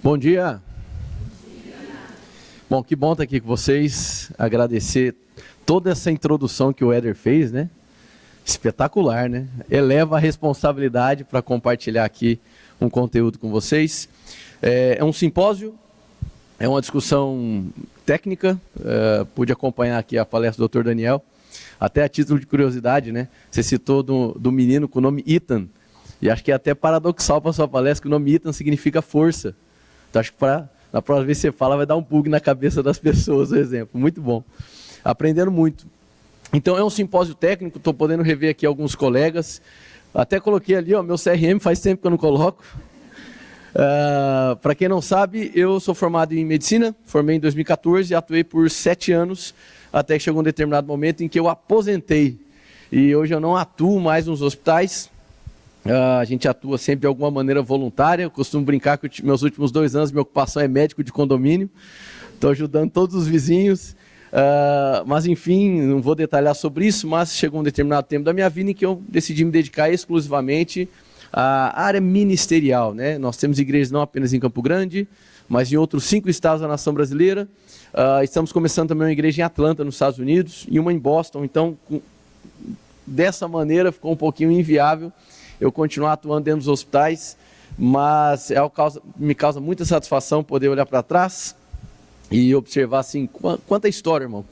Bom dia. Bom, que bom estar aqui com vocês. Agradecer toda essa introdução que o Éder fez, né? Espetacular, né? Eleva a responsabilidade para compartilhar aqui um conteúdo com vocês. É um simpósio, é uma discussão técnica. Pude acompanhar aqui a palestra do Dr. Daniel. Até a título de curiosidade, né? Você citou do menino com o nome Ethan. E acho que é até paradoxal para a sua palestra que o nome Ethan significa força. Então acho que na próxima vez que você fala vai dar um bug na cabeça das pessoas, o exemplo. Muito bom. Aprendendo muito. Então é um simpósio técnico, estou podendo rever aqui alguns colegas. Até coloquei ali, ó, meu CRM, faz tempo que eu não coloco. Para quem não sabe, eu sou formado em medicina, formei em 2014 e atuei por 7 anos, até que chegou um determinado momento em que eu aposentei. E hoje eu não atuo mais nos hospitais. A gente atua sempre de alguma maneira voluntária. Eu costumo brincar que meus últimos 2 anos, minha ocupação é médico de condomínio. Estou ajudando todos os vizinhos. Mas enfim, não vou detalhar sobre isso, mas chegou um determinado tempo da minha vida em que eu decidi me dedicar exclusivamente à área ministerial, né? Nós temos igrejas não apenas em Campo Grande, mas em outros 5 estados da nação brasileira. Estamos começando também uma igreja em Atlanta, nos Estados Unidos, e uma em Boston. Então, dessa maneira, ficou um pouquinho inviável eu continuar atuando dentro dos hospitais, mas me causa muita satisfação poder olhar para trás e observar assim, quanta história, irmão,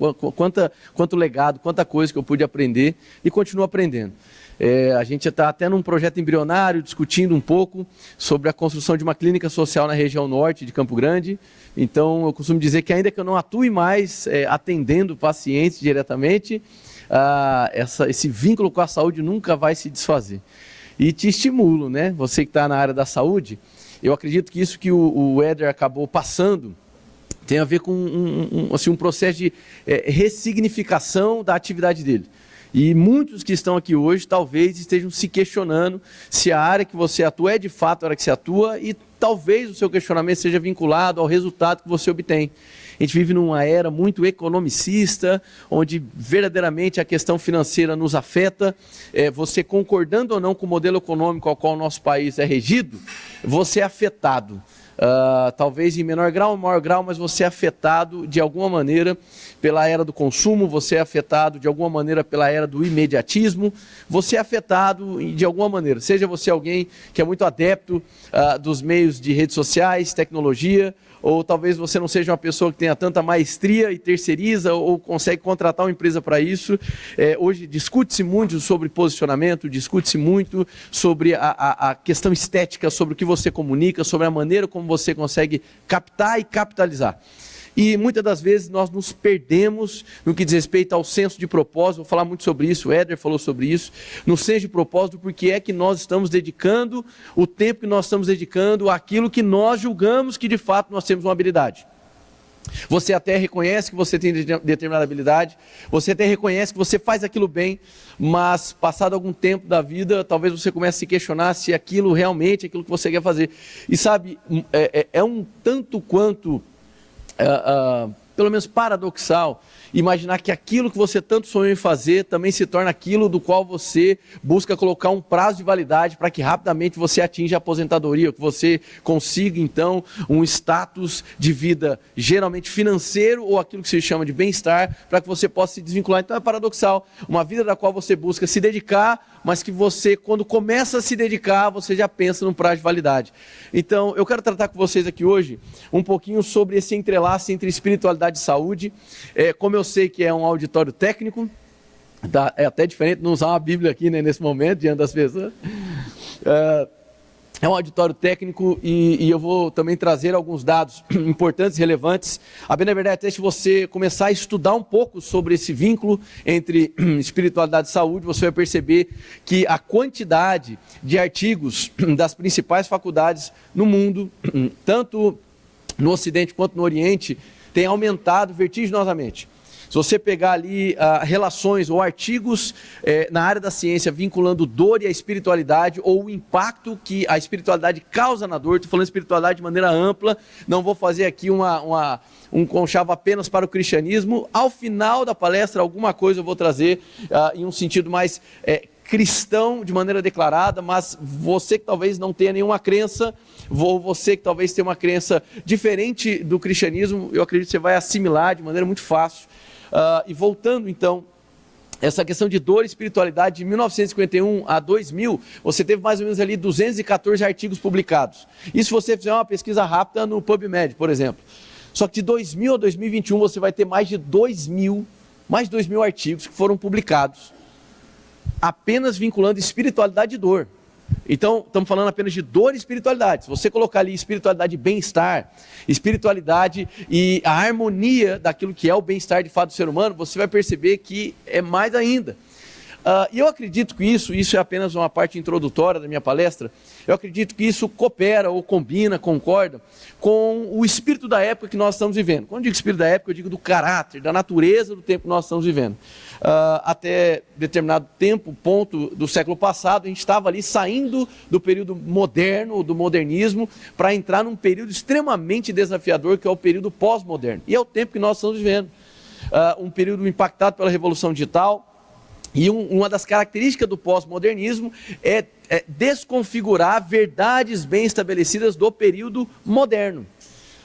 quanto legado, quanta coisa que eu pude aprender e continuo aprendendo. A gente está até num projeto embrionário, discutindo um pouco sobre a construção de uma clínica social na região norte de Campo Grande. Então, eu costumo dizer que ainda que eu não atue mais atendendo pacientes diretamente, esse vínculo com a saúde nunca vai se desfazer. E te estimulo, né? Você que está na área da saúde, eu acredito que isso que o Éder acabou passando tem a ver com um processo de ressignificação da atividade dele. E muitos que estão aqui hoje talvez estejam se questionando se a área que você atua é de fato a área que você atua e talvez o seu questionamento seja vinculado ao resultado que você obtém. A gente vive numa era muito economicista, onde verdadeiramente a questão financeira nos afeta. Você concordando ou não com o modelo econômico ao qual o nosso país é regido, você é afetado. Talvez em menor grau ou maior grau, mas você é afetado de alguma maneira pela era do consumo, você é afetado de alguma maneira pela era do imediatismo, você é afetado de alguma maneira, seja você alguém que é muito adepto dos meios de redes sociais, tecnologia, ou talvez você não seja uma pessoa que tenha tanta maestria e terceiriza ou consegue contratar uma empresa para isso. Hoje discute-se muito sobre posicionamento, discute-se muito sobre a questão estética, sobre o que você comunica, sobre a maneira como você consegue captar e capitalizar. E muitas das vezes nós nos perdemos no que diz respeito ao senso de propósito. Vou falar muito sobre isso, o Éder falou sobre isso. No senso de propósito, porque é que nós estamos dedicando o tempo que nós estamos dedicando àquilo que nós julgamos que de fato nós temos uma habilidade. Você até reconhece que você tem determinada habilidade, você até reconhece que você faz aquilo bem, mas passado algum tempo da vida, talvez você comece a se questionar se aquilo realmente é aquilo que você quer fazer. E sabe, é um tanto quanto... pelo menos paradoxal, imaginar que aquilo que você tanto sonhou em fazer também se torna aquilo do qual você busca colocar um prazo de validade para que rapidamente você atinja a aposentadoria, que você consiga então um status de vida geralmente financeiro ou aquilo que se chama de bem-estar, para que você possa se desvincular. Então é paradoxal, uma vida da qual você busca se dedicar, mas que você, quando começa a se dedicar, você já pensa num prazo de validade. Então, eu quero tratar com vocês aqui hoje um pouquinho sobre esse entrelace entre espiritualidade e saúde. Como eu sei que é um auditório técnico, tá? É até diferente não usar uma Bíblia aqui, né, nesse momento, diante das pessoas. É um auditório técnico e eu vou também trazer alguns dados importantes e relevantes. A bem na verdade, até se você começar a estudar um pouco sobre esse vínculo entre espiritualidade e saúde, você vai perceber que a quantidade de artigos das principais faculdades no mundo, tanto no Ocidente quanto no Oriente, tem aumentado vertiginosamente. Se você pegar ali relações ou artigos na área da ciência vinculando dor e a espiritualidade, ou o impacto que a espiritualidade causa na dor, estou falando espiritualidade de maneira ampla, não vou fazer aqui um conchavo apenas para o cristianismo. Ao final da palestra, alguma coisa eu vou trazer em um sentido mais cristão de maneira declarada, mas você que talvez não tenha nenhuma crença, ou você que talvez tenha uma crença diferente do cristianismo, eu acredito que você vai assimilar de maneira muito fácil. E voltando então, essa questão de dor e espiritualidade, de 1951 a 2000, você teve mais ou menos ali 214 artigos publicados. E se você fizer uma pesquisa rápida no PubMed, por exemplo. Só que de 2000 a 2021 você vai ter mais de 2.000 artigos que foram publicados, apenas vinculando espiritualidade e dor. Então, estamos falando apenas de dor e espiritualidade. Se você colocar ali espiritualidade e bem-estar, espiritualidade e a harmonia daquilo que é o bem-estar de fato do ser humano, você vai perceber que é mais ainda. E eu acredito que isso é apenas uma parte introdutória da minha palestra, eu acredito que isso coopera ou combina, concorda com o espírito da época que nós estamos vivendo. Quando eu digo espírito da época, eu digo do caráter, da natureza do tempo que nós estamos vivendo. Até determinado ponto do século passado, a gente estava ali saindo do período moderno, do modernismo, para entrar num período extremamente desafiador, que é o período pós-moderno. E é o tempo que nós estamos vivendo. Um período impactado pela Revolução Digital. E uma das características do pós-modernismo é desconfigurar verdades bem estabelecidas do período moderno.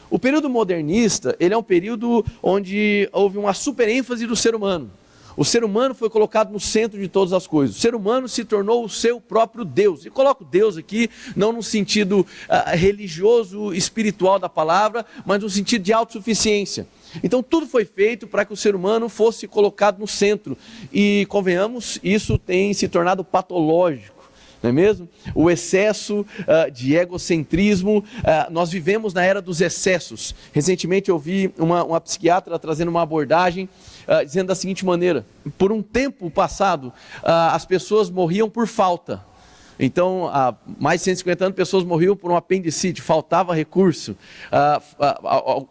O período modernista, ele é um período onde houve uma superênfase do ser humano. O ser humano foi colocado no centro de todas as coisas. O ser humano se tornou o seu próprio Deus. E coloco Deus aqui, não no sentido religioso, espiritual da palavra, mas no sentido de autossuficiência. Então tudo foi feito para que o ser humano fosse colocado no centro. E convenhamos, isso tem se tornado patológico. Não é mesmo? O excesso de egocentrismo, nós vivemos na era dos excessos. Recentemente eu vi uma psiquiatra trazendo uma abordagem dizendo da seguinte maneira: por um tempo passado, as pessoas morriam por falta. Então, há mais de 150 anos, pessoas morriam por um apendicite, faltava recurso,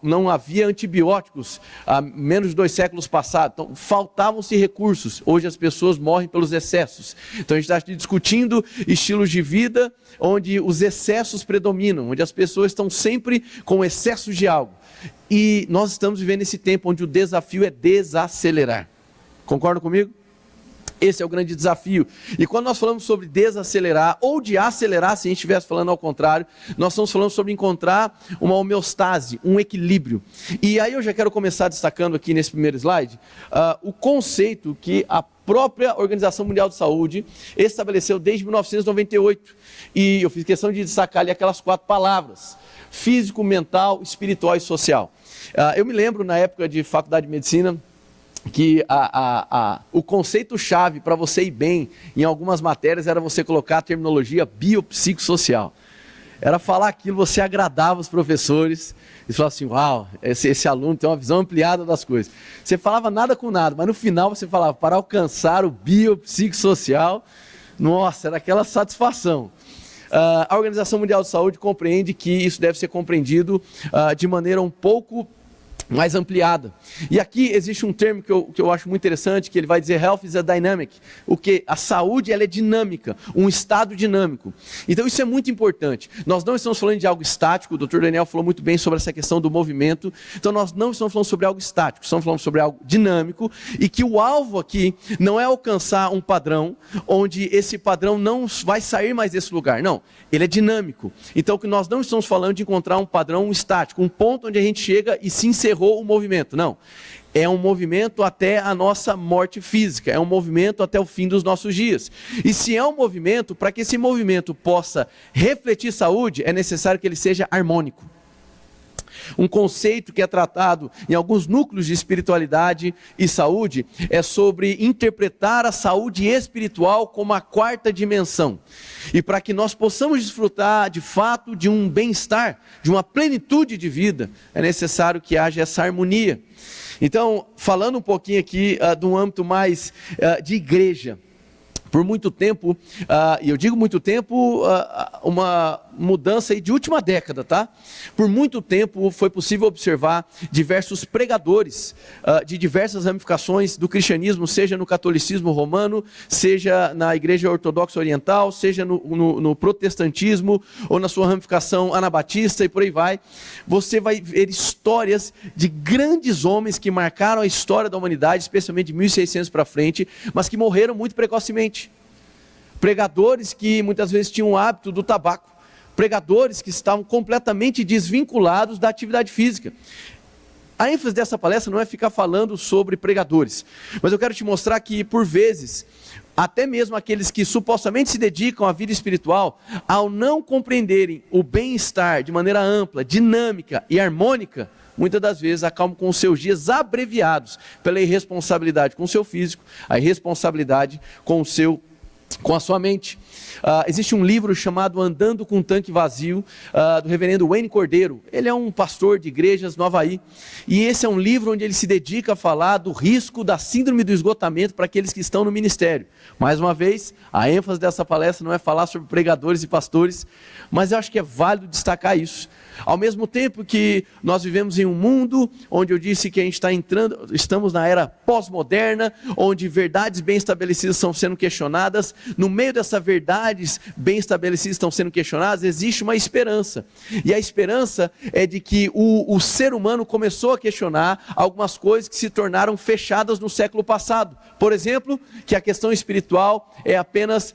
não havia antibióticos há menos de 2 séculos passados, então faltavam-se recursos. Hoje as pessoas morrem pelos excessos. Então a gente está discutindo estilos de vida onde os excessos predominam, onde as pessoas estão sempre com excessos de algo. E nós estamos vivendo esse tempo onde o desafio é desacelerar. Concordam comigo? Esse é o grande desafio. E quando nós falamos sobre desacelerar ou de acelerar, se a gente estivesse falando ao contrário, nós estamos falando sobre encontrar uma homeostase, um equilíbrio. E aí eu já quero começar destacando aqui nesse primeiro slide o conceito que a própria Organização Mundial de Saúde estabeleceu desde 1998. E eu fiz questão de destacar ali aquelas 4 palavras: físico, mental, espiritual e social. Eu me lembro na época de faculdade de medicina que o conceito-chave para você ir bem em algumas matérias era você colocar a terminologia biopsicossocial. Era falar aquilo, você agradava os professores, e falava assim: uau, esse aluno tem uma visão ampliada das coisas. Você falava nada com nada, mas no final você falava: para alcançar o biopsicossocial, nossa, era aquela satisfação. A Organização Mundial de Saúde compreende que isso deve ser compreendido de maneira um pouco mais ampliada. E aqui existe um termo que eu acho muito interessante, que ele vai dizer health is a dynamic, o que a saúde ela é dinâmica, um estado dinâmico. Então isso é muito importante. Nós não estamos falando de algo estático, o Dr. Daniel falou muito bem sobre essa questão do movimento. Então nós não estamos falando sobre algo estático, estamos falando sobre algo dinâmico, e que o alvo aqui não é alcançar um padrão, onde esse padrão não vai sair mais desse lugar, não. Ele é dinâmico. Então que nós não estamos falando de encontrar um padrão estático, um ponto onde a gente chega e se encerrou o movimento, não. É um movimento até a nossa morte física, é um movimento até o fim dos nossos dias. E se é um movimento, para que esse movimento possa refletir saúde, é necessário que ele seja harmônico. Um conceito que é tratado em alguns núcleos de espiritualidade e saúde é sobre interpretar a saúde espiritual como a 4ª dimensão. E para que nós possamos desfrutar de fato de um bem-estar, de uma plenitude de vida, é necessário que haja essa harmonia. Então, falando um pouquinho aqui de um âmbito mais de igreja, por muito tempo, e eu digo muito tempo, uma mudança aí de última década, tá? Por muito tempo foi possível observar diversos pregadores de diversas ramificações do cristianismo, seja no catolicismo romano, seja na igreja ortodoxa oriental, seja no protestantismo, ou na sua ramificação anabatista e por aí vai. Você vai ver histórias de grandes homens que marcaram a história da humanidade, especialmente de 1600 para frente, mas que morreram muito precocemente. pregadores que muitas vezes tinham o hábito do tabaco, pregadores que estavam completamente desvinculados da atividade física. A ênfase dessa palestra não é ficar falando sobre pregadores, mas eu quero te mostrar que, por vezes, até mesmo aqueles que supostamente se dedicam à vida espiritual, ao não compreenderem o bem-estar de maneira ampla, dinâmica e harmônica, muitas das vezes acabam com os seus dias abreviados pela irresponsabilidade com o seu físico, a irresponsabilidade com a sua mente. Existe um livro chamado Andando com um Tanque Vazio, do reverendo Wayne Cordeiro. Ele é um pastor de igrejas no Havaí, e esse é um livro onde ele se dedica a falar do risco da síndrome do esgotamento para aqueles que estão no ministério. Mais uma vez, a ênfase dessa palestra não é falar sobre pregadores e pastores, mas eu acho que é válido destacar isso. Ao mesmo tempo que nós vivemos em um mundo onde eu disse que estamos na era pós-moderna, onde verdades bem estabelecidas estão sendo questionadas, no meio dessas verdades bem estabelecidas estão sendo questionadas, existe uma esperança. E a esperança é de que o ser humano começou a questionar algumas coisas que se tornaram fechadas no século passado. Por exemplo, que a questão espiritual é apenas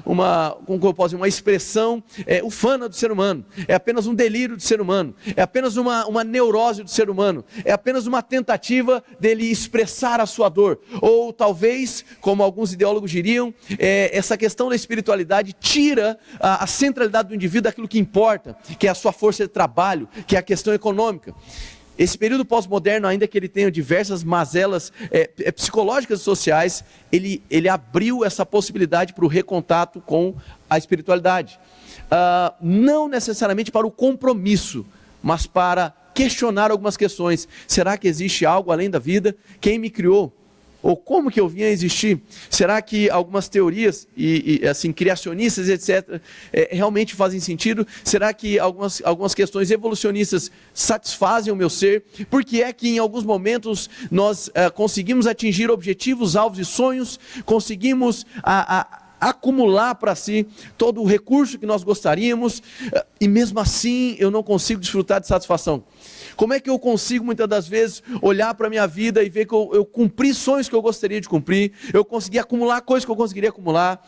uma expressão ufana do ser humano, é apenas um delírio do ser humano, é apenas uma neurose do ser humano, é apenas uma tentativa dele expressar a sua dor, ou talvez, como alguns ideólogos diriam, essa questão da espiritualidade tira a centralidade do indivíduo daquilo que importa, que é a sua força de trabalho, que é a questão econômica. Esse período pós-moderno, ainda que ele tenha diversas mazelas psicológicas e sociais, ele abriu essa possibilidade para o recontato com a espiritualidade. Não necessariamente para o compromisso, mas para questionar algumas questões. Será que existe algo além da vida? Quem me criou? Ou como que eu vim a existir? Será que algumas teorias assim, criacionistas, etc., realmente fazem sentido? Será que algumas questões evolucionistas satisfazem o meu ser? Por que é que em alguns momentos nós conseguimos atingir objetivos, alvos e sonhos, conseguimos acumular para si todo o recurso que nós gostaríamos, e mesmo assim eu não consigo desfrutar de satisfação? Como é que eu consigo muitas das vezes olhar para a minha vida e ver que eu cumpri sonhos que eu gostaria de cumprir, eu consegui acumular coisas que eu conseguiria acumular,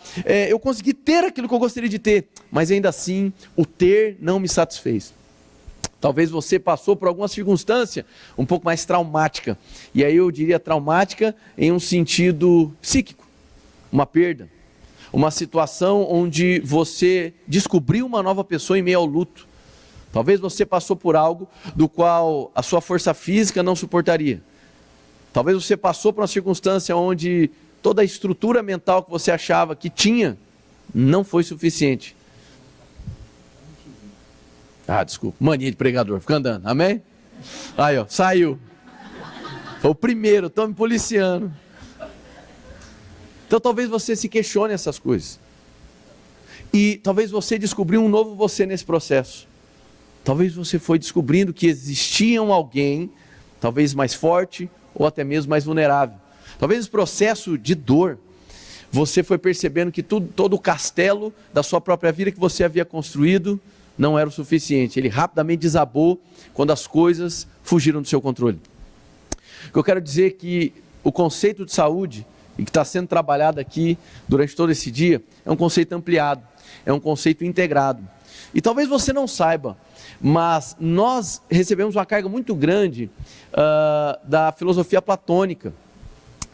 eu consegui ter aquilo que eu gostaria de ter, mas ainda assim o ter não me satisfez? Talvez você passou por alguma circunstância um pouco mais traumática, e aí eu diria traumática em um sentido psíquico, uma perda, uma situação onde você descobriu uma nova pessoa em meio ao luto. Talvez você passou por algo do qual a sua força física não suportaria. Talvez você passou por uma circunstância onde toda a estrutura mental que você achava que tinha não foi suficiente. Desculpa, mania de pregador, fica andando, amém? Aí, ó, saiu. Foi o primeiro, estão me policiando. Então talvez você se questione essas coisas. E talvez você descobriu um novo você nesse processo. Talvez você foi descobrindo que existia alguém, talvez mais forte ou até mesmo mais vulnerável. Talvez esse processo de dor, você foi percebendo que todo o castelo da sua própria vida que você havia construído não era o suficiente. Ele rapidamente desabou quando as coisas fugiram do seu controle. O que eu quero dizer é que o conceito de saúde, e que está sendo trabalhado aqui durante todo esse dia, é um conceito ampliado, é um conceito integrado. E talvez você não saiba, mas nós recebemos uma carga muito grande da filosofia platônica.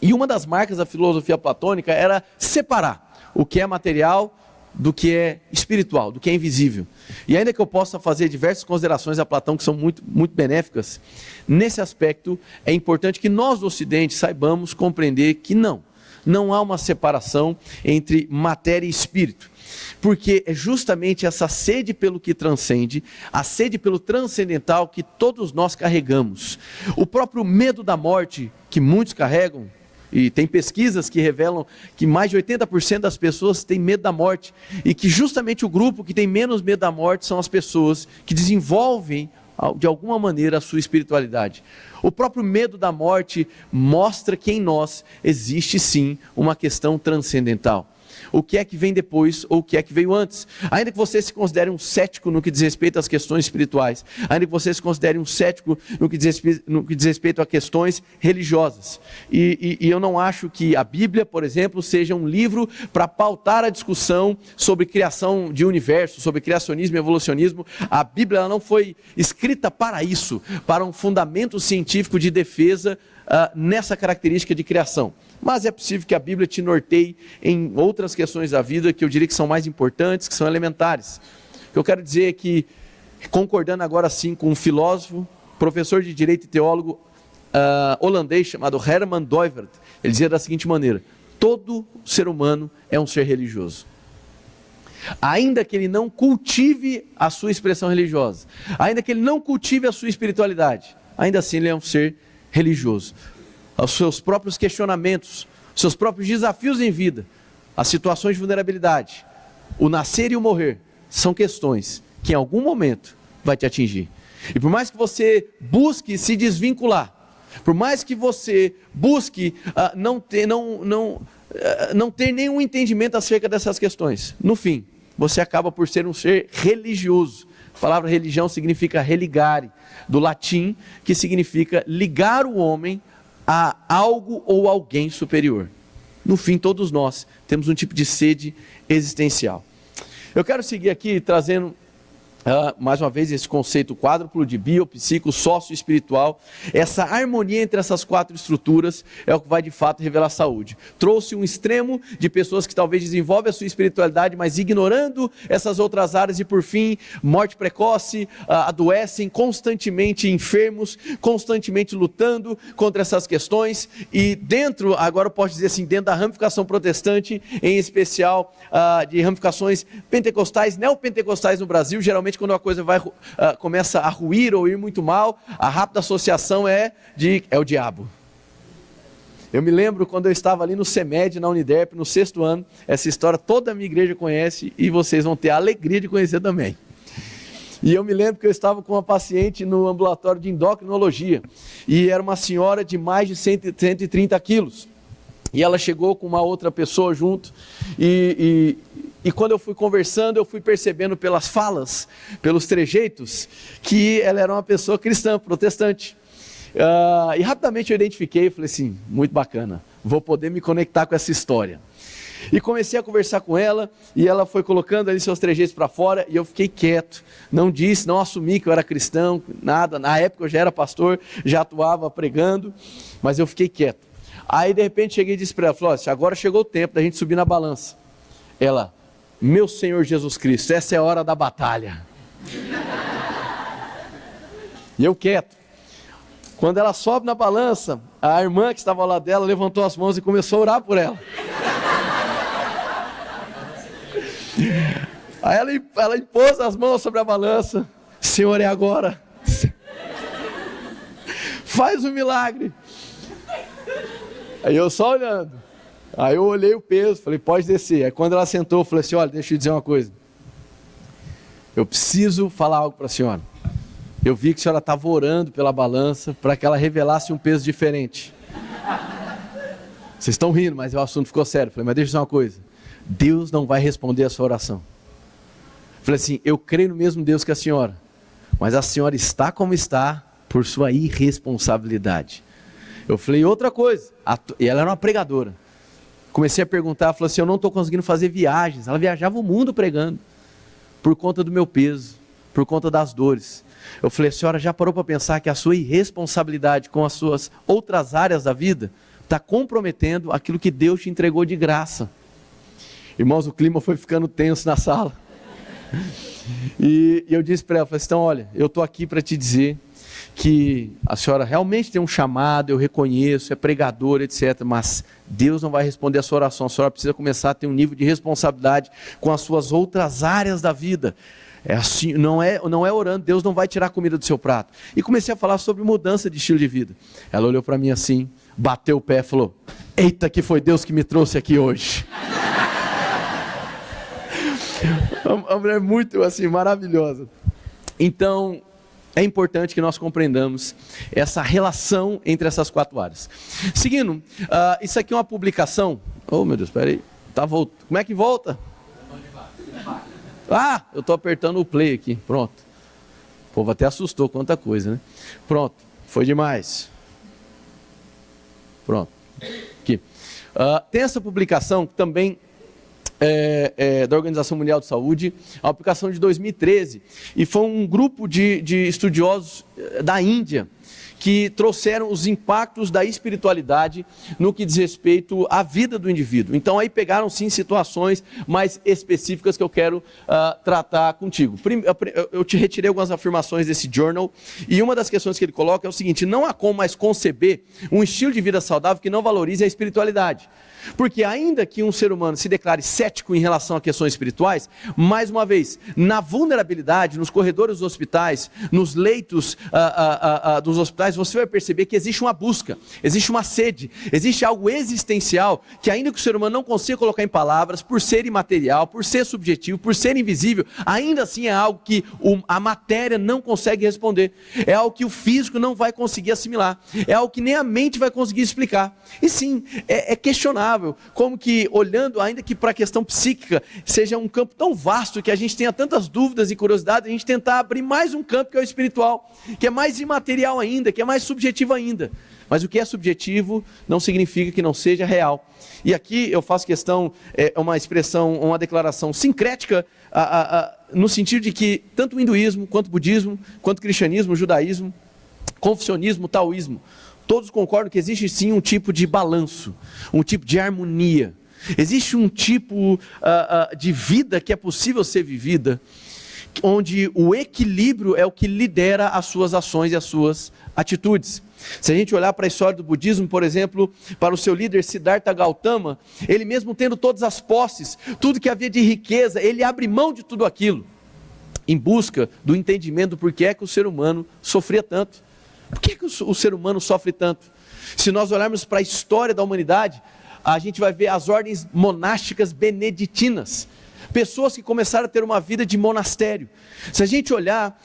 E uma das marcas da filosofia platônica era separar o que é material do que é espiritual, do que é invisível. E ainda que eu possa fazer diversas considerações a Platão que são muito, muito benéficas, nesse aspecto é importante que nós do Ocidente saibamos compreender que não há uma separação entre matéria e espírito. Porque é justamente essa sede pelo que transcende, a sede pelo transcendental que todos nós carregamos. O próprio medo da morte que muitos carregam, e tem pesquisas que revelam que mais de 80% das pessoas têm medo da morte, e que justamente o grupo que tem menos medo da morte são as pessoas que desenvolvem de alguma maneira a sua espiritualidade. O próprio medo da morte mostra que em nós existe sim uma questão transcendental. o que é que vem depois ou o que é que veio antes. Ainda que você se considere um cético no que diz respeito às questões espirituais, ainda que você se considere um cético no que diz respeito a questões religiosas. E eu não acho que a Bíblia, por exemplo, seja um livro para pautar a discussão sobre criação de universo, sobre criacionismo e evolucionismo. A Bíblia ela não foi escrita para isso, para um fundamento científico de defesa nessa característica de criação. Mas é possível que a Bíblia te norteie em outras questões da vida que eu diria que são mais importantes, que são elementares. O que eu quero dizer é que, concordando agora sim com um filósofo, professor de direito e teólogo holandês chamado Herman Doivert, ele dizia da seguinte maneira: todo ser humano é um ser religioso. Ainda que ele não cultive a sua expressão religiosa, ainda que ele não cultive a sua espiritualidade, ainda assim ele é um ser religioso. Os seus próprios questionamentos, os seus próprios desafios em vida, as situações de vulnerabilidade, o nascer e o morrer, são questões que em algum momento vai te atingir. E por mais que você busque se desvincular, por mais que você busque não ter nenhum entendimento acerca dessas questões, no fim, você acaba por ser um ser religioso. A palavra religião significa religare, do latim, que significa ligar o homem a algo ou alguém superior. No fim, todos nós temos um tipo de sede existencial. Eu quero seguir aqui trazendo mais uma vez esse conceito quádruplo de bio, psico, sócio espiritual. Essa harmonia entre essas quatro estruturas é o que vai de fato revelar a saúde. Trouxe um extremo de pessoas que talvez desenvolvem a sua espiritualidade, mas ignorando essas outras áreas, e por fim, morte precoce, adoecem, constantemente enfermos, constantemente lutando contra essas questões. E dentro, agora eu posso dizer assim, dentro da ramificação protestante, em especial de ramificações pentecostais, neopentecostais no Brasil, geralmente quando a coisa começa a ruir ou ir muito mal, a rápida associação é o diabo. Eu me lembro quando eu estava ali no CEMED, na Uniderp, no 6º ano, essa história toda a minha igreja conhece e vocês vão ter a alegria de conhecer também. E eu me lembro que eu estava com uma paciente no ambulatório de endocrinologia, e era uma senhora de mais de 130 quilos, e ela chegou com uma outra pessoa junto, e quando eu fui conversando, eu fui percebendo pelas falas, pelos trejeitos, que ela era uma pessoa cristã, protestante. E rapidamente eu identifiquei e falei assim, muito bacana, vou poder me conectar com essa história. E comecei a conversar com ela, e ela foi colocando ali seus trejeitos para fora, e eu fiquei quieto, não assumi que eu era cristão, nada. Na época eu já era pastor, já atuava pregando, mas eu fiquei quieto. Aí de repente cheguei e disse para ela, falou, agora chegou o tempo da gente subir na balança. Ela, meu Senhor Jesus Cristo, essa é a hora da batalha. E eu quieto. Quando ela sobe na balança, a irmã que estava ao lado dela levantou as mãos e começou a orar por ela. Aí ela impôs as mãos sobre a balança. Senhor, é agora. Faz um milagre. Aí eu só olhando. Aí eu olhei o peso, falei, pode descer. Aí quando ela sentou, eu falei assim, olha, deixa eu dizer uma coisa. Eu preciso falar algo para a senhora. Eu vi que a senhora estava orando pela balança para que ela revelasse um peso diferente. Vocês estão rindo, mas o assunto ficou sério. Eu falei, mas deixa eu dizer uma coisa. Deus não vai responder a sua oração. Eu falei assim, eu creio no mesmo Deus que a senhora, mas a senhora está como está por sua irresponsabilidade. Eu falei outra coisa, e ela era uma pregadora. Comecei a perguntar, ela falou assim, eu não estou conseguindo fazer viagens. Ela viajava o mundo pregando, por conta do meu peso, por conta das dores. Eu falei, a senhora já parou para pensar que a sua irresponsabilidade com as suas outras áreas da vida está comprometendo aquilo que Deus te entregou de graça? Irmãos, o clima foi ficando tenso na sala. E eu disse para ela, falei assim, então olha, eu estou aqui para te dizer que a senhora realmente tem um chamado, eu reconheço, é pregadora, etc. Mas Deus não vai responder a sua oração. A senhora precisa começar a ter um nível de responsabilidade com as suas outras áreas da vida. É assim, não é orando, Deus não vai tirar a comida do seu prato. E comecei a falar sobre mudança de estilo de vida. Ela olhou para mim assim, bateu o pé e falou, eita, que foi Deus que me trouxe aqui hoje. Uma mulher muito assim, maravilhosa. Então, é importante que nós compreendamos essa relação entre essas quatro áreas. Seguindo, isso aqui é uma publicação. Oh meu Deus, espera aí. Tá voltando. Como é que volta? Ah, eu estou apertando o play aqui. Pronto. O povo até assustou, quanta coisa, né? Pronto, foi demais. Pronto. Aqui. Tem essa publicação que também da Organização Mundial de Saúde, a publicação de 2013, e foi um grupo de estudiosos da Índia que trouxeram os impactos da espiritualidade no que diz respeito à vida do indivíduo. Então aí pegaram sim situações mais específicas que eu quero tratar contigo. Eu te retirei algumas afirmações desse journal, e uma das questões que ele coloca é o seguinte: não há como mais conceber um estilo de vida saudável que não valorize a espiritualidade. Porque ainda que um ser humano se declare cético em relação a questões espirituais, mais uma vez, na vulnerabilidade, nos corredores dos hospitais, nos leitos dos hospitais, você vai perceber que existe uma busca, existe uma sede, existe algo existencial, que ainda que o ser humano não consiga colocar em palavras, por ser imaterial, por ser subjetivo, por ser invisível, ainda assim é algo que a matéria não consegue responder, é algo que o físico não vai conseguir assimilar, é algo que nem a mente vai conseguir explicar. E sim, é questionável como que, olhando ainda que para a questão psíquica, seja um campo tão vasto que a gente tenha tantas dúvidas e curiosidades, a gente tentar abrir mais um campo que é o espiritual, que é mais imaterial ainda, que é mais subjetivo ainda. Mas o que é subjetivo não significa que não seja real. E aqui eu faço questão, uma expressão, uma declaração sincrética, no sentido de que tanto o hinduísmo, quanto o budismo, quanto o cristianismo, o judaísmo, confucionismo, o taoísmo, todos concordam que existe sim um tipo de balanço, um tipo de harmonia. Existe um tipo de vida que é possível ser vivida, onde o equilíbrio é o que lidera as suas ações e as suas atitudes. Se a gente olhar para a história do budismo, por exemplo, para o seu líder Siddhartha Gautama, ele mesmo tendo todas as posses, tudo que havia de riqueza, ele abre mão de tudo aquilo, em busca do entendimento do porquê é que o ser humano sofria tanto. Por que o ser humano sofre tanto? Se nós olharmos para a história da humanidade, a gente vai ver as ordens monásticas beneditinas, pessoas que começaram a ter uma vida de monastério. Se a gente olhar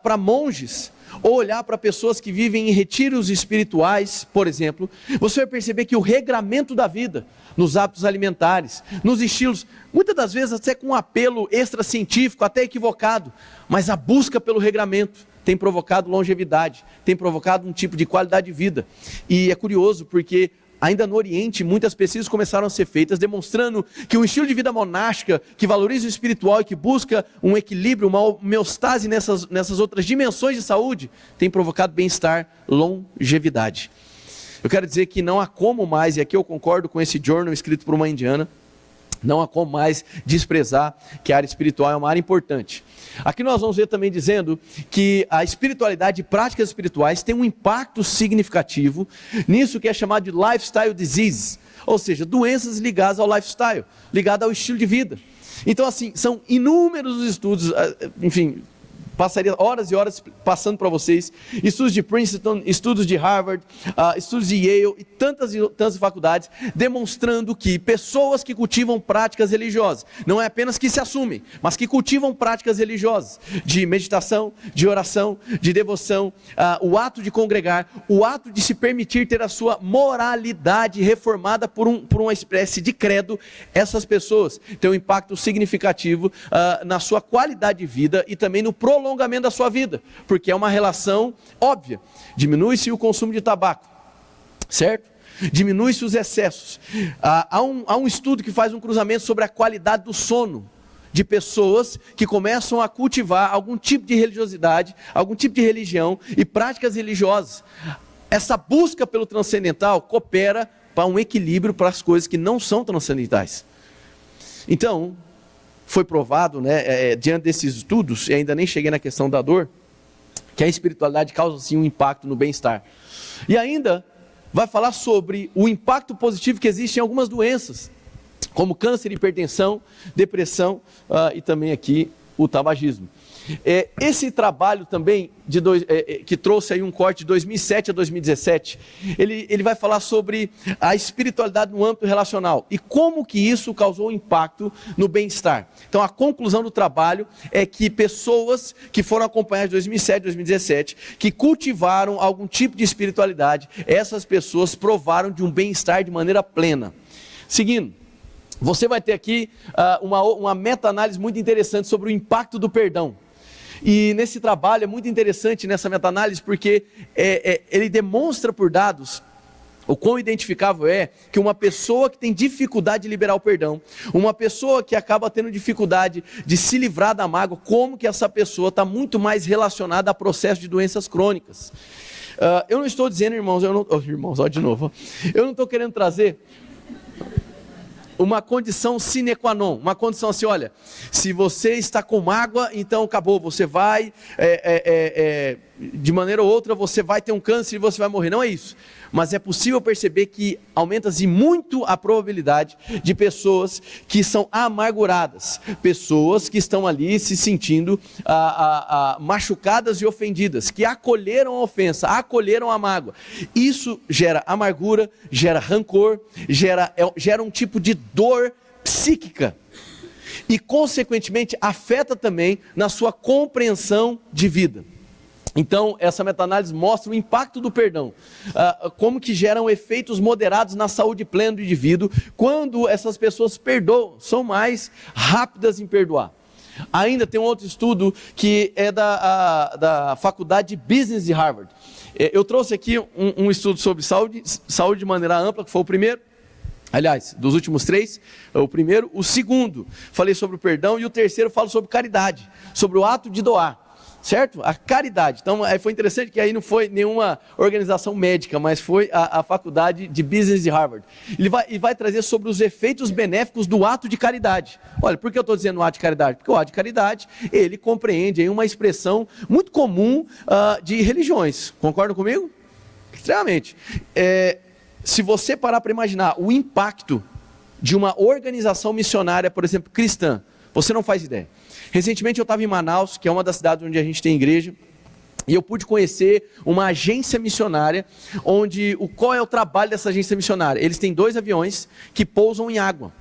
para monges, ou olhar para pessoas que vivem em retiros espirituais, por exemplo, você vai perceber que o regramento da vida, nos hábitos alimentares, nos estilos, muitas das vezes até com um apelo extracientífico, até equivocado, mas a busca pelo regramento tem provocado longevidade, tem provocado um tipo de qualidade de vida. E é curioso porque ainda no Oriente muitas pesquisas começaram a ser feitas demonstrando que um estilo de vida monástica que valoriza o espiritual e que busca um equilíbrio, uma homeostase nessas outras dimensões de saúde, tem provocado bem-estar, longevidade. Eu quero dizer que não há como mais, e aqui eu concordo com esse journal escrito por uma indiana, não há como mais desprezar que a área espiritual é uma área importante. Aqui nós vamos ver também dizendo que a espiritualidade e práticas espirituais têm um impacto significativo nisso que é chamado de lifestyle disease, ou seja, doenças ligadas ao lifestyle, ligadas ao estilo de vida. Então assim, são inúmeros os estudos, enfim, passaria horas e horas passando para vocês, estudos de Princeton, estudos de Harvard, estudos de Yale e tantas faculdades, demonstrando que pessoas que cultivam práticas religiosas, não é apenas que se assumem, mas que cultivam práticas religiosas, de meditação, de oração, de devoção, o ato de congregar, o ato de se permitir ter a sua moralidade reformada por uma espécie de credo, essas pessoas têm um impacto significativo na sua qualidade de vida e também no prolongamento da sua vida, porque é uma relação óbvia. Diminui-se o consumo de tabaco, certo? Diminui-se os excessos. Há um estudo que faz um cruzamento sobre a qualidade do sono de pessoas que começam a cultivar algum tipo de religiosidade, algum tipo de religião e práticas religiosas. Essa busca pelo transcendental coopera para um equilíbrio para as coisas que não são transcendentais. Então, foi provado, diante desses estudos, e ainda nem cheguei na questão da dor, que a espiritualidade causa sim um impacto no bem-estar. E ainda vai falar sobre o impacto positivo que existe em algumas doenças, como câncer, hipertensão, depressão e também aqui o tabagismo. Esse trabalho também, que trouxe aí um corte de 2007 a 2017, ele vai falar sobre a espiritualidade no âmbito relacional e como que isso causou impacto no bem-estar. Então a conclusão do trabalho é que pessoas que foram acompanhadas de 2007 a 2017, que cultivaram algum tipo de espiritualidade, essas pessoas provaram de um bem-estar de maneira plena. Seguindo, você vai ter aqui uma meta-análise muito interessante sobre o impacto do perdão. E nesse trabalho é muito interessante nessa meta-análise porque ele demonstra por dados o quão identificável é que uma pessoa que tem dificuldade de liberar o perdão, uma pessoa que acaba tendo dificuldade de se livrar da mágoa, como que essa pessoa está muito mais relacionada a processo de doenças crônicas. Eu não estou dizendo, irmãos, eu não estou querendo trazer uma condição sine qua non, uma condição assim, olha, se você está com mágoa, então acabou, você vai, de maneira ou outra, você vai ter um câncer e você vai morrer, não é isso. Mas é possível perceber que aumenta-se muito a probabilidade de pessoas que são amarguradas, pessoas que estão ali se sentindo machucadas e ofendidas, que acolheram a ofensa, acolheram a mágoa. Isso gera amargura, gera rancor, gera um tipo de dor psíquica e, consequentemente, afeta também na sua compreensão de vida. Então, essa meta-análise mostra o impacto do perdão, como que geram efeitos moderados na saúde plena do indivíduo, quando essas pessoas perdoam, são mais rápidas em perdoar. Ainda tem um outro estudo que é da Faculdade de Business de Harvard. Eu trouxe aqui um estudo sobre saúde de maneira ampla, que foi o primeiro. Aliás, dos últimos 3, o primeiro, o segundo, falei sobre o perdão, e o terceiro falo sobre caridade, sobre o ato de doar. Certo? A caridade. Então, foi interessante que aí não foi nenhuma organização médica, mas foi a Faculdade de Business de Harvard. Ele vai trazer sobre os efeitos benéficos do ato de caridade. Olha, por que eu estou dizendo ato de caridade? Porque o ato de caridade, ele compreende aí uma expressão muito comum de religiões. Concordam comigo? Extremamente. Se você parar para imaginar o impacto de uma organização missionária, por exemplo, cristã, você não faz ideia. Recentemente eu estava em Manaus, que é uma das cidades onde a gente tem igreja, e eu pude conhecer uma agência missionária, qual é o trabalho dessa agência missionária? Eles têm 2 aviões que pousam em água.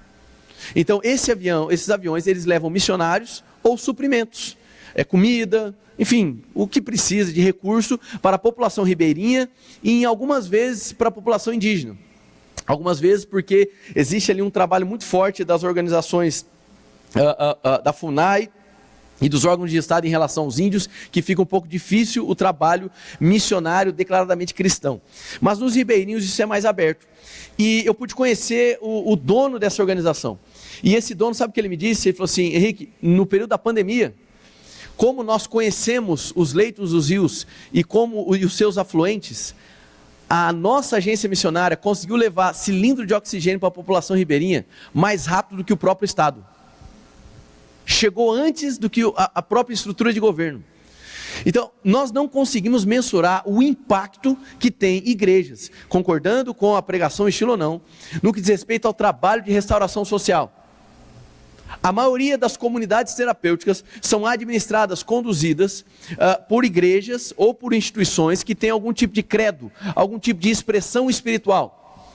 Então esses aviões, eles levam missionários ou suprimentos, comida, enfim, o que precisa de recurso para a população ribeirinha e algumas vezes para a população indígena. Algumas vezes porque existe ali um trabalho muito forte das organizações da FUNAI e dos órgãos de Estado em relação aos índios, que fica um pouco difícil o trabalho missionário declaradamente cristão. Mas nos ribeirinhos isso é mais aberto. E eu pude conhecer o dono dessa organização. E esse dono, sabe o que ele me disse? Ele falou assim: Henrique, no período da pandemia, como nós conhecemos os leitos dos rios e os seus afluentes, a nossa agência missionária conseguiu levar cilindro de oxigênio para a população ribeirinha mais rápido do que o próprio Estado. Chegou antes do que a própria estrutura de governo. Então, nós não conseguimos mensurar o impacto que tem igrejas, concordando com a pregação estilo ou não, no que diz respeito ao trabalho de restauração social. A maioria das comunidades terapêuticas são administradas, conduzidas por igrejas ou por instituições que têm algum tipo de credo, algum tipo de expressão espiritual.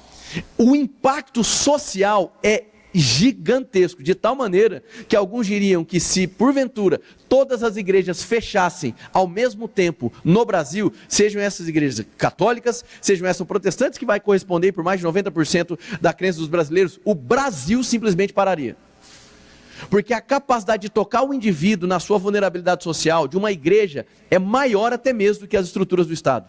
O impacto social é gigantesco, de tal maneira que alguns diriam que se porventura todas as igrejas fechassem ao mesmo tempo no Brasil, sejam essas igrejas católicas, sejam essas protestantes, que vai corresponder por mais de 90% da crença dos brasileiros, o Brasil simplesmente pararia. Porque a capacidade de tocar o indivíduo na sua vulnerabilidade social de uma igreja é maior até mesmo do que as estruturas do Estado.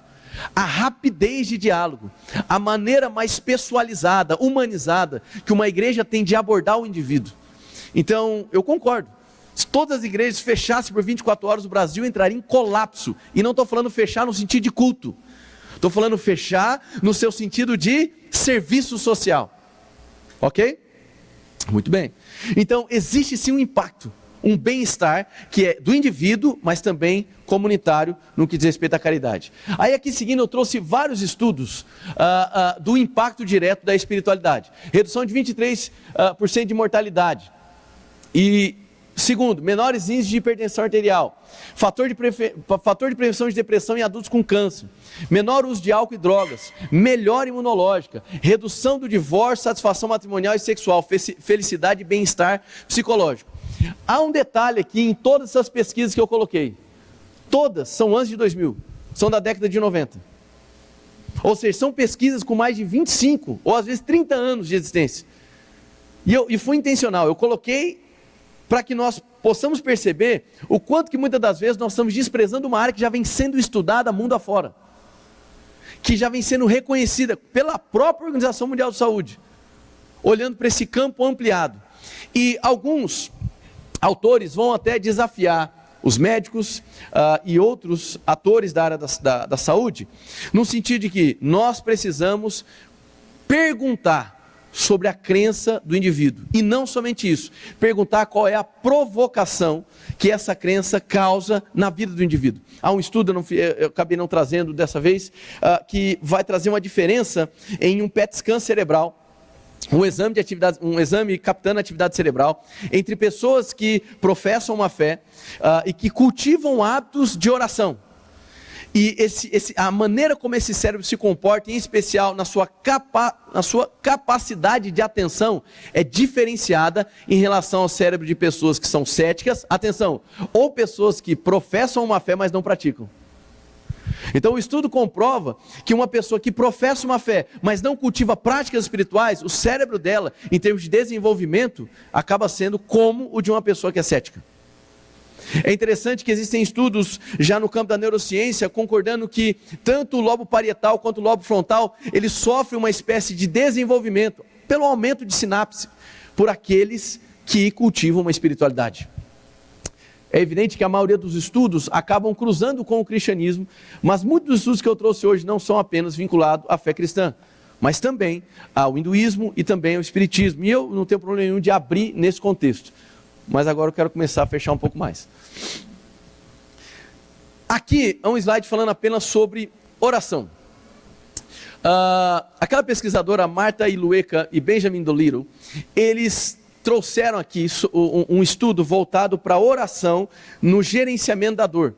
A rapidez de diálogo, a maneira mais pessoalizada, humanizada que uma igreja tem de abordar o indivíduo. Então, eu concordo. Se todas as igrejas fechassem por 24 horas, o Brasil entraria em colapso. E não estou falando fechar no sentido de culto. Estou falando fechar no seu sentido de serviço social. Ok? Muito bem. Então, existe sim um impacto, um bem-estar que é do indivíduo, mas também comunitário no que diz respeito à caridade. Aí aqui seguindo eu trouxe vários estudos do impacto direto da espiritualidade. Redução de 23% de mortalidade. E segundo, menores índices de hipertensão arterial. Fator de prevenção de depressão em adultos com câncer. Menor uso de álcool e drogas. Melhora imunológica. Redução do divórcio, satisfação matrimonial e sexual. Felicidade e bem-estar psicológico. Há um detalhe aqui em todas essas pesquisas que eu coloquei. Todas são antes de 2000. São da década de 90. Ou seja, são pesquisas com mais de 25 ou às vezes 30 anos de existência. E foi intencional, eu coloquei para que nós possamos perceber o quanto que muitas das vezes nós estamos desprezando uma área que já vem sendo estudada mundo afora, que já vem sendo reconhecida pela própria Organização Mundial de Saúde, olhando para esse campo ampliado. E alguns autores vão até desafiar os médicos e outros atores da área da saúde, no sentido de que nós precisamos perguntar sobre a crença do indivíduo, e não somente isso, perguntar qual é a provocação que essa crença causa na vida do indivíduo. Há um estudo, eu acabei não trazendo dessa vez, que vai trazer uma diferença em um PET scan cerebral, um exame captando a atividade cerebral, entre pessoas que professam uma fé e que cultivam hábitos de oração. E a maneira como esse cérebro se comporta, em especial na sua capacidade de atenção, é diferenciada em relação ao cérebro de pessoas que são céticas, atenção, ou pessoas que professam uma fé, mas não praticam. Então o estudo comprova que uma pessoa que professa uma fé, mas não cultiva práticas espirituais, o cérebro dela, em termos de desenvolvimento, acaba sendo como o de uma pessoa que é cética. É interessante que existem estudos já no campo da neurociência concordando que tanto o lobo parietal quanto o lobo frontal, eles sofrem uma espécie de desenvolvimento pelo aumento de sinapse por aqueles que cultivam uma espiritualidade. É evidente que a maioria dos estudos acabam cruzando com o cristianismo, mas muitos dos estudos que eu trouxe hoje não são apenas vinculados à fé cristã, mas também ao hinduísmo e também ao espiritismo. E eu não tenho problema nenhum de abrir nesse contexto. Mas agora eu quero começar a fechar um pouco mais. Aqui é um slide falando apenas sobre oração. Aquela pesquisadora Martha Ilueka e Benjamin Dolittle, eles trouxeram aqui um estudo voltado para a oração no gerenciamento da dor.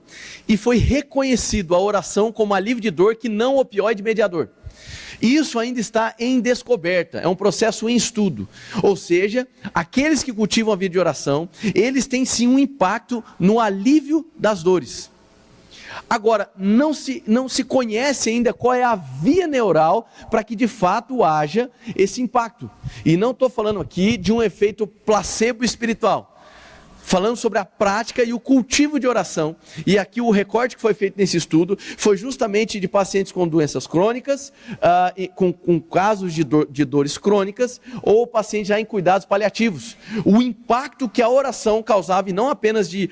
E foi reconhecido a oração como alívio de dor que não opioide mediador. E isso ainda está em descoberta, é um processo em estudo. Ou seja, aqueles que cultivam a vida de oração, eles têm sim um impacto no alívio das dores. Agora, não se conhece ainda qual é a via neural para que de fato haja esse impacto. E não estou falando aqui de um efeito placebo espiritual. Falando sobre a prática e o cultivo de oração. E aqui o recorte que foi feito nesse estudo foi justamente de pacientes com doenças crônicas, com casos de dores crônicas, ou pacientes já em cuidados paliativos. O impacto que a oração causava, e não apenas de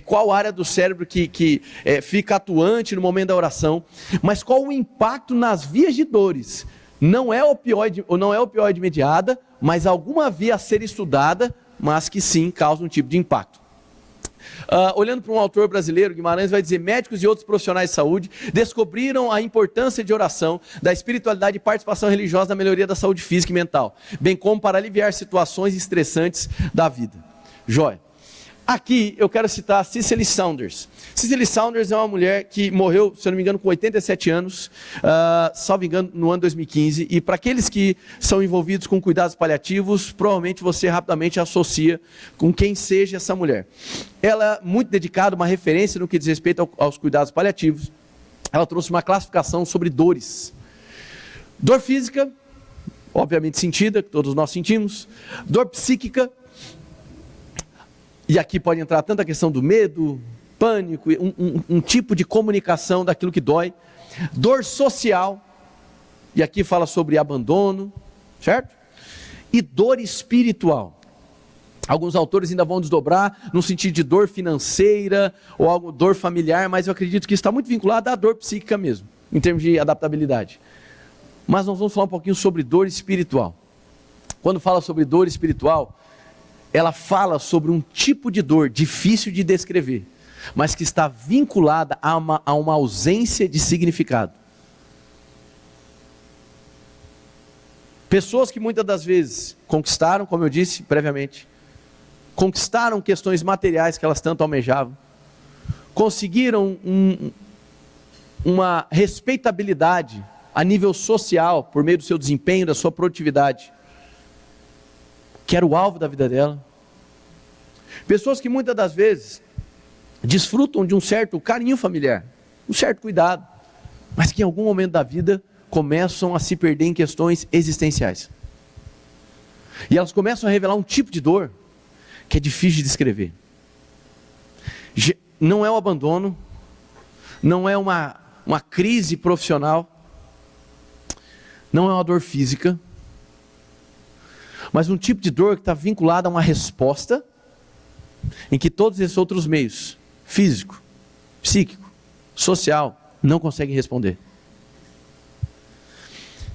qual área do cérebro que fica atuante no momento da oração, mas qual o impacto nas vias de dores. Não é opioide mediada, mas alguma via a ser estudada, mas que sim causa um tipo de impacto. Olhando para um autor brasileiro, Guimarães vai dizer: médicos e outros profissionais de saúde descobriram a importância de oração, da espiritualidade e participação religiosa na melhoria da saúde física e mental, bem como para aliviar situações estressantes da vida. Joia. Aqui eu quero citar Cicely Saunders. Cicely Saunders é uma mulher que morreu, se eu não me engano, com 87 anos, salvo engano, no ano 2015. E para aqueles que são envolvidos com cuidados paliativos, provavelmente você rapidamente associa com quem seja essa mulher. Ela é muito dedicada, uma referência no que diz respeito aos cuidados paliativos. Ela trouxe uma classificação sobre dores. Dor física, obviamente sentida, que todos nós sentimos. Dor psíquica. E aqui pode entrar tanto a questão do medo, pânico, um tipo de comunicação daquilo que dói. Dor social, e aqui fala sobre abandono, certo? E dor espiritual. Alguns autores ainda vão desdobrar no sentido de dor financeira, ou dor familiar, mas eu acredito que isso está muito vinculado à dor psíquica mesmo, em termos de adaptabilidade. Mas nós vamos falar um pouquinho sobre dor espiritual. Quando fala sobre dor espiritual, ela fala sobre um tipo de dor difícil de descrever, mas que está vinculada a uma ausência de significado. Pessoas que muitas das vezes conquistaram, como eu disse previamente, conquistaram questões materiais que elas tanto almejavam, conseguiram uma respeitabilidade a nível social, por meio do seu desempenho, da sua produtividade, que era o alvo da vida dela. Pessoas que muitas das vezes desfrutam de um certo carinho familiar, um certo cuidado, mas que em algum momento da vida começam a se perder em questões existenciais. E elas começam a revelar um tipo de dor que é difícil de descrever. Não é o abandono, não é uma crise profissional, não é uma dor física, mas um tipo de dor que está vinculada a uma resposta em que todos esses outros meios, físico, psíquico, social, não conseguem responder.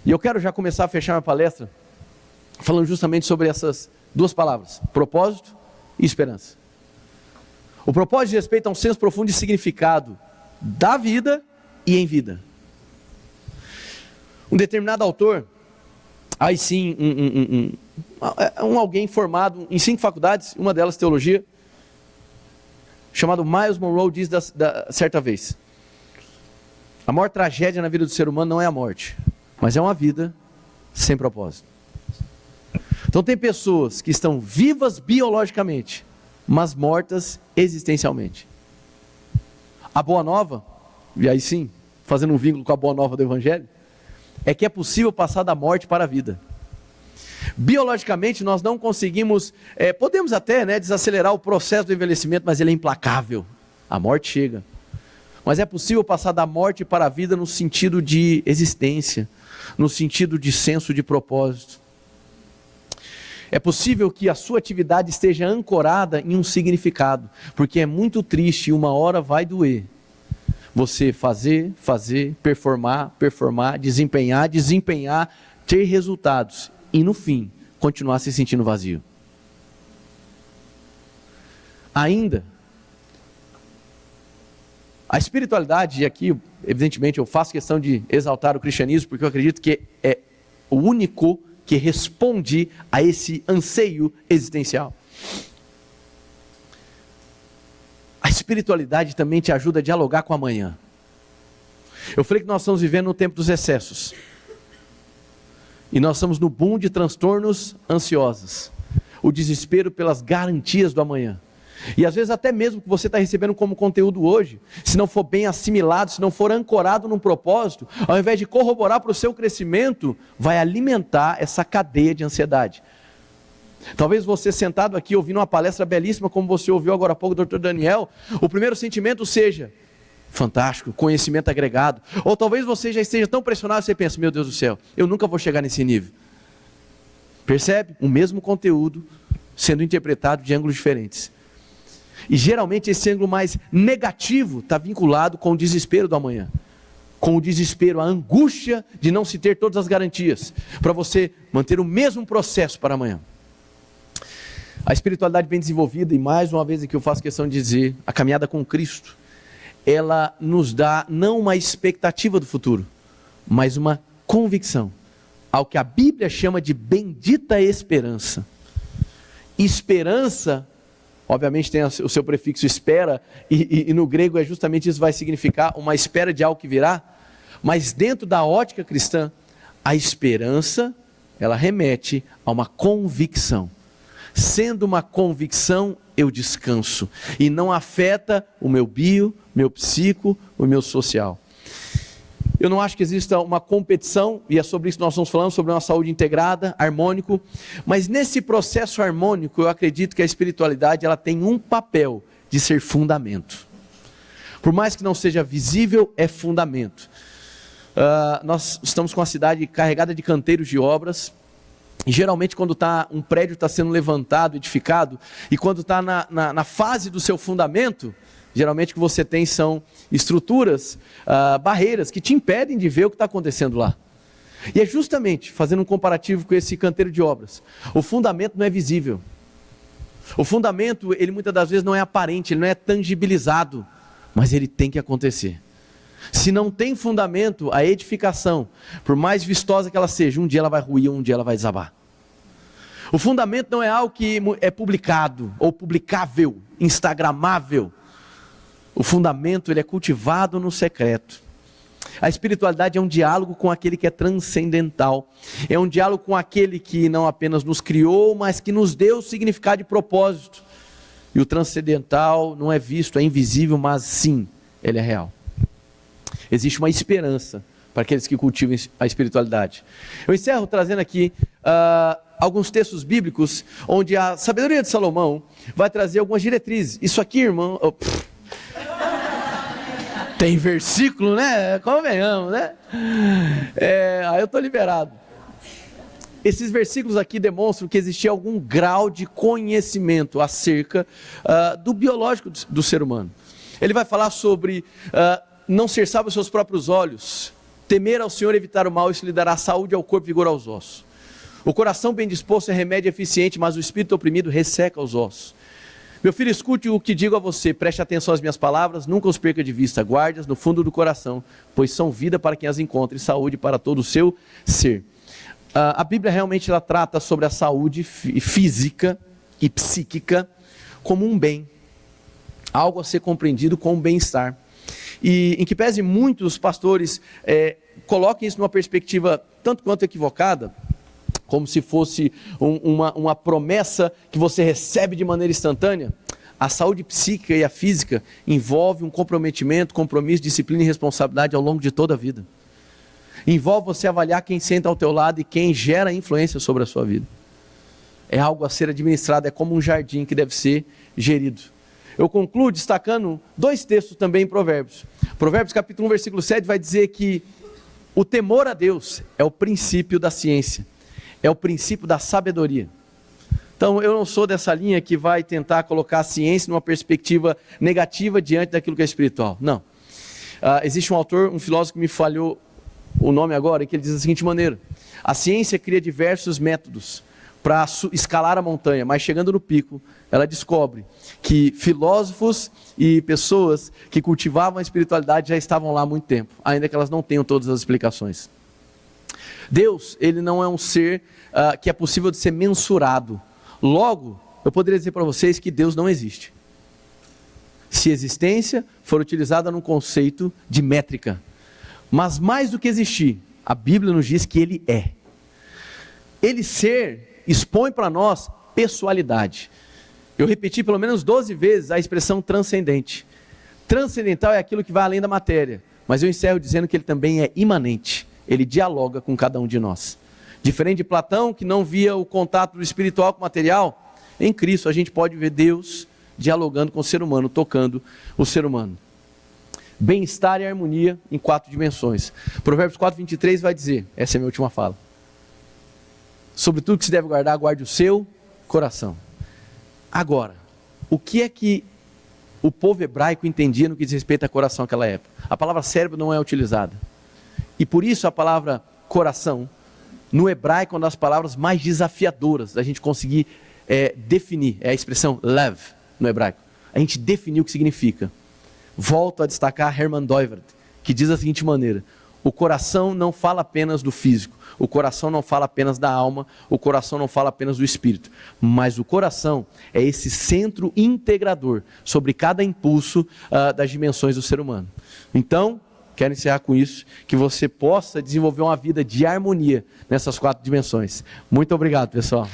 E eu quero já começar a fechar minha palestra falando justamente sobre essas duas palavras, propósito e esperança. O propósito diz respeito a um senso profundo de significado da vida e em vida. Um determinado autor, aí sim, alguém formado em 5 faculdades, uma delas teologia, chamado Miles Monroe, diz certa vez: a maior tragédia na vida do ser humano não é a morte, mas é uma vida sem propósito. Então tem pessoas que estão vivas biologicamente, mas mortas existencialmente. A boa nova, e aí sim, fazendo um vínculo com a boa nova do Evangelho, é que é possível passar da morte para a vida. Biologicamente nós não conseguimos, podemos até desacelerar o processo do envelhecimento, mas ele é implacável, a morte chega. Mas é possível passar da morte para a vida no sentido de existência, no sentido de senso de propósito. É possível que a sua atividade esteja ancorada em um significado, porque é muito triste e uma hora vai doer. Você fazer, performar, desempenhar, ter resultados e no fim, continuar se sentindo vazio. Ainda, a espiritualidade, e aqui evidentemente eu faço questão de exaltar o cristianismo, porque eu acredito que é o único que responde a esse anseio existencial. A espiritualidade também te ajuda a dialogar com o amanhã. Eu falei que nós estamos vivendo no tempo dos excessos. E nós estamos no boom de transtornos ansiosos. O desespero pelas garantias do amanhã. E às vezes até mesmo que você está recebendo como conteúdo hoje, se não for bem assimilado, se não for ancorado num propósito, ao invés de corroborar para o seu crescimento, vai alimentar essa cadeia de ansiedade. Talvez você sentado aqui ouvindo uma palestra belíssima, como você ouviu agora há pouco do Dr. Daniel, o primeiro sentimento seja: fantástico, conhecimento agregado. Ou talvez você já esteja tão pressionado que você pensa: meu Deus do céu, eu nunca vou chegar nesse nível. Percebe? O mesmo conteúdo sendo interpretado de ângulos diferentes. E geralmente esse ângulo mais negativo está vinculado com o desespero do amanhã. Com o desespero, a angústia de não se ter todas as garantias, para você manter o mesmo processo para amanhã. A espiritualidade bem desenvolvida, e mais uma vez aqui eu faço questão de dizer, a caminhada com Cristo, ela nos dá não uma expectativa do futuro, mas uma convicção, ao que a Bíblia chama de bendita esperança. Esperança, obviamente tem o seu prefixo espera, e no grego é justamente isso, vai significar uma espera de algo que virá, mas dentro da ótica cristã, a esperança, ela remete a uma convicção. Sendo uma convicção, eu descanso, e não afeta o meu bio, meu psico, o meu social. Eu não acho que exista uma competição, e é sobre isso que nós estamos falando, sobre uma saúde integrada, harmônico, mas nesse processo harmônico, eu acredito que a espiritualidade ela tem um papel de ser fundamento. Por mais que não seja visível, é fundamento. Nós estamos com a cidade carregada de canteiros de obras, e geralmente quando um prédio está sendo levantado, edificado, e quando está na fase do seu fundamento, geralmente o que você tem são estruturas, barreiras que te impedem de ver o que está acontecendo lá. E é justamente, fazendo um comparativo com esse canteiro de obras, o fundamento não é visível. O fundamento, ele muitas das vezes não é aparente, ele não é tangibilizado, mas ele tem que acontecer. Se não tem fundamento, a edificação, por mais vistosa que ela seja, um dia ela vai ruir, um dia ela vai desabar. O fundamento não é algo que é publicado, ou publicável, instagramável. O fundamento, ele é cultivado no secreto. A espiritualidade é um diálogo com aquele que é transcendental. É um diálogo com aquele que não apenas nos criou, mas que nos deu significado e propósito. E o transcendental não é visto, é invisível, mas sim, ele é real. Existe uma esperança para aqueles que cultivam a espiritualidade. Eu encerro trazendo aqui alguns textos bíblicos, onde a sabedoria de Salomão vai trazer algumas diretrizes. Isso aqui, irmão... Tem versículo, né? Convenhamos, né? Aí eu estou liberado. Esses versículos aqui demonstram que existia algum grau de conhecimento acerca do biológico do ser humano. Ele vai falar sobre não ser sábio aos seus próprios olhos, temer ao Senhor, evitar o mal, isso lhe dará saúde ao corpo e vigor aos ossos. O coração bem disposto é remédio eficiente, mas o espírito oprimido resseca os ossos. Meu filho, escute o que digo a você, preste atenção às minhas palavras, nunca os perca de vista, guarde-as no fundo do coração, pois são vida para quem as encontra e saúde para todo o seu ser. A Bíblia realmente ela trata sobre a saúde física e psíquica como um bem, algo a ser compreendido com um bem-estar. E em que pese muitos pastores coloquem isso numa perspectiva tanto quanto equivocada, como se fosse uma promessa que você recebe de maneira instantânea. A saúde psíquica e a física envolve um comprometimento, compromisso, disciplina e responsabilidade ao longo de toda a vida. Envolve você avaliar quem senta ao teu lado e quem gera influência sobre a sua vida. É algo a ser administrado, é como um jardim que deve ser gerido. Eu concluo destacando 2 textos também em Provérbios. Provérbios capítulo 1, versículo 7 vai dizer que o temor a Deus é o princípio da ciência. É o princípio da sabedoria. Então eu não sou dessa linha que vai tentar colocar a ciência numa perspectiva negativa diante daquilo que é espiritual. Não. Existe um autor, um filósofo que me falhou o nome agora, que ele diz da seguinte maneira: a ciência cria diversos métodos para escalar a montanha, mas chegando no pico, ela descobre que filósofos e pessoas que cultivavam a espiritualidade já estavam lá há muito tempo, ainda que elas não tenham todas as explicações. Deus, ele não é um ser que é possível de ser mensurado. Logo, eu poderia dizer para vocês que Deus não existe. Se existência for utilizada num conceito de métrica. Mas mais do que existir, a Bíblia nos diz que ele é. Ele ser expõe para nós pessoalidade. Eu repeti pelo menos 12 vezes a expressão transcendente. Transcendental é aquilo que vai além da matéria. Mas eu encerro dizendo que ele também é imanente. Ele dialoga com cada um de nós. Diferente de Platão, que não via o contato do espiritual com o material, em Cristo a gente pode ver Deus dialogando com o ser humano, tocando o ser humano. Bem-estar e harmonia em 4 dimensões. Provérbios 4:23 vai dizer, essa é a minha última fala: sobre tudo que se deve guardar, guarde o seu coração. Agora, o que é que o povo hebraico entendia no que diz respeito a coração naquela época? A palavra cérebro não é utilizada. E por isso a palavra coração, no hebraico, é uma das palavras mais desafiadoras da gente conseguir definir. É a expressão lev, no hebraico. A gente definir o que significa. Volto a destacar Herman Doivert, que diz da seguinte maneira: o coração não fala apenas do físico, o coração não fala apenas da alma, o coração não fala apenas do espírito, mas o coração é esse centro integrador sobre cada impulso das dimensões do ser humano. Então, quero encerrar com isso, que você possa desenvolver uma vida de harmonia nessas 4 dimensões. Muito obrigado, pessoal.